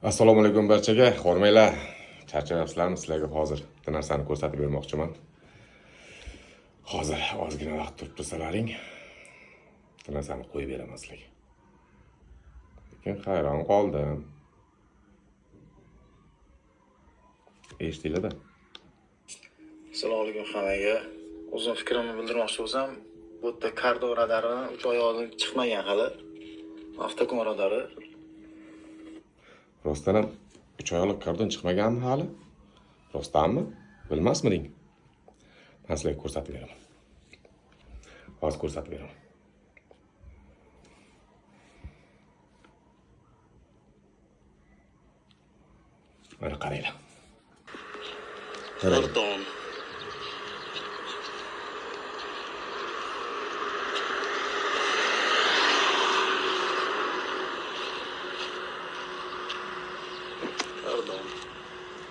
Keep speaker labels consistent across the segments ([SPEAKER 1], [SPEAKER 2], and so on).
[SPEAKER 1] Assalomu alaykum barchaga, hormanglar. Charchabsizlarmi? Sizlarga hozir bitta narsani ko'rsatib bermoqchiman. Hozir ozgina vaqt turib tursalaring, bitta narsani qo'yib beraman sizlarga. Lekin hayron qoldim. Eshitdinglar-da?
[SPEAKER 2] Assalomu alaykum hammaga. O'zim fikrimni bildirmoqchi bo'lsam, bu yerda kardo radari 3 oy oldin chiqmagan hali. Avtokon radari.
[SPEAKER 1] Rostdan ham 3 oylik kardon chiqmaganmi hali? Rostdanmi? Bilmasmiding? Men sizlarga ko'rsatib beraman. Hozir ko'rsatib beraman. Mana qaranglar.
[SPEAKER 2] Kardon.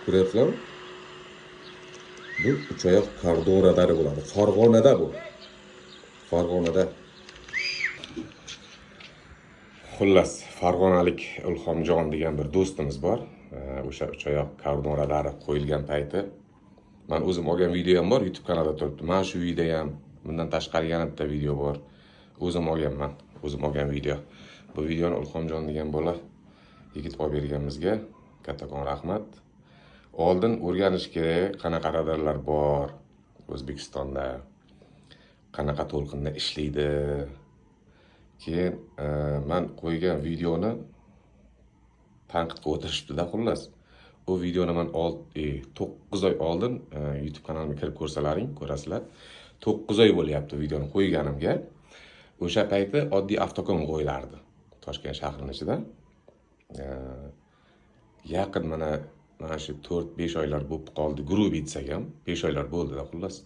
[SPEAKER 1] Ko'ryapsizlarmi? Bu 3 oyoq kardon radari bo'ladi. Farg'onada bu. Farg'onada. Xullas, farg'onalik Ilhomjon degan bir do'stimiz bor. O'sha 3 oyoq kardon radari qo'yilgan payti men o'zim olgan video ham bor, YouTube kanalida turibdi. Men shu video ham, bundan tashqari yana bitta video bor. O'zim olganman, o'zim olgan video. Bu videoni Ilhomjon degan bola yigit olib berganimizga kattakon rahmat. Oldin o'rganish kerak, qanaqa radarlar bor O'zbekistonda, qanaqa to'lqinda ishlaydi. Keyin men qo'ygan videoni tanqidga o'tirishdi-da, xullas. Bu videoni men 9 oy oldin YouTube kanalimga kirib ko'rsalaring, ko'rasizlar. 9 oy bo'lyapti videoni qo'yganimga. O'sha payti oddiy avtokon qo'yilardi Toshkent shahrining ichida. Yaqin mana shu 4-5 oylar bo'lib qoldi, grup aytsak ham 5 oylar bo'ldi-da, xullas.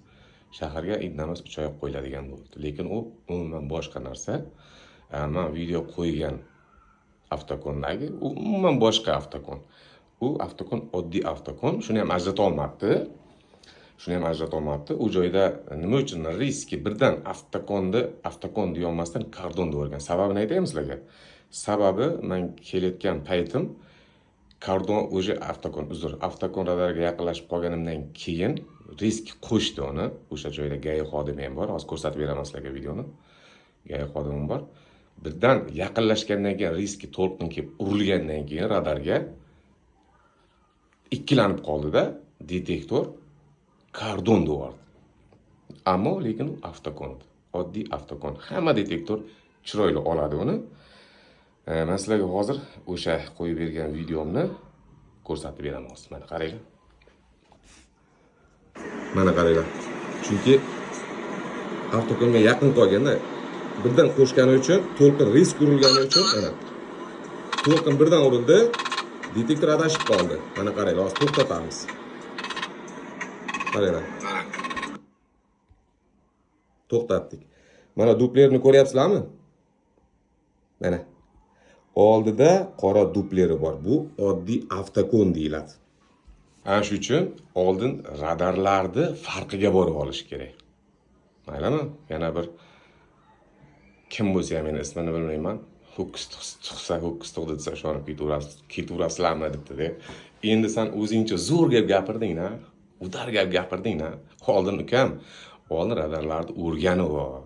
[SPEAKER 1] Shaharga indamas 3 oyoq qo'yiladigan bo'ldi. Lekin u umuman boshqa narsa. Men video qo'ygan avtokondagi umuman boshqa avtokon. U avtokon oddiy avtokon, shuni ham ajrata olmabdi. U joyda nima uchun riski birdan avtokon deya olmasdan kardon deyorgan. Sababini aytaymi sizlarga? Sababi men kelayotgan paytim kardon o'sha avtokon radariga yaqinlashib qolganimdan keyin risk qo'shdi uni. O'sha joyda GAI xodimi ham bor. Hozir ko'rsatib beraman sizlarga videoni. GAI xodimim bor. Birdan yaqinlashgandan keyin riski to'lqin kelib urilgandan keyin radarga ikkilanib qoldi-da, detektor kardon deyordi. Ammo lekin avtokon, oddiy avtokon. Hamma detektor chiroyli oladi uni. Men sizlarga hozir o'sha qo'yib bergan videomni ko'rsatib beraman. Mana qaranglar. Mana qaranglar. Chunki avtokonga yaqin qolganda birdan qo'shgani uchun, to'lqin risk urilgani uchun mana to'lqin birdan urildi, detektor adashib qoldi. Mana qaranglar, hozir to'xtatamiz. Qaranglar. To'xtatdik. Mana duplerni ko'ryapsizlarmi? Mana oldida qora dupleri bor. Bu oddiy avtokon deyiladi. Ana shu uchun oldin radarlarni farqiga borib olish kerak. Maylimi? Yana bir kim bo'lsa ham, men ismini bilmayman. Ho'kiz desa shuni ketaverasizlarmi debdi-da. Endi sen o'zingcha zo'r gap gapirding-na, udar gap gapirding-na. Oldin ukam, oldin radarlarni o'rganib ol.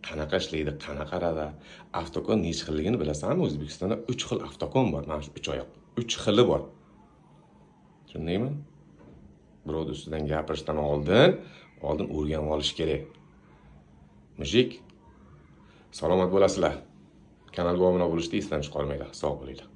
[SPEAKER 1] Qanaqa ishlaydi, qanaqa radar, avtokon necha xilligini bilasanmi? O'zbekistonda 3 xil avtokon bor. Mana shu 3 oyoq. 3 xili bor. Tushundingmi? Birovning ustidan gapirishdan oldin o'rganib olish kerak. Mujik, salomat bo'lasizlar. Kanalga obuna bo'lishni esdan chiqarmanglar. Sog' bo'linglar.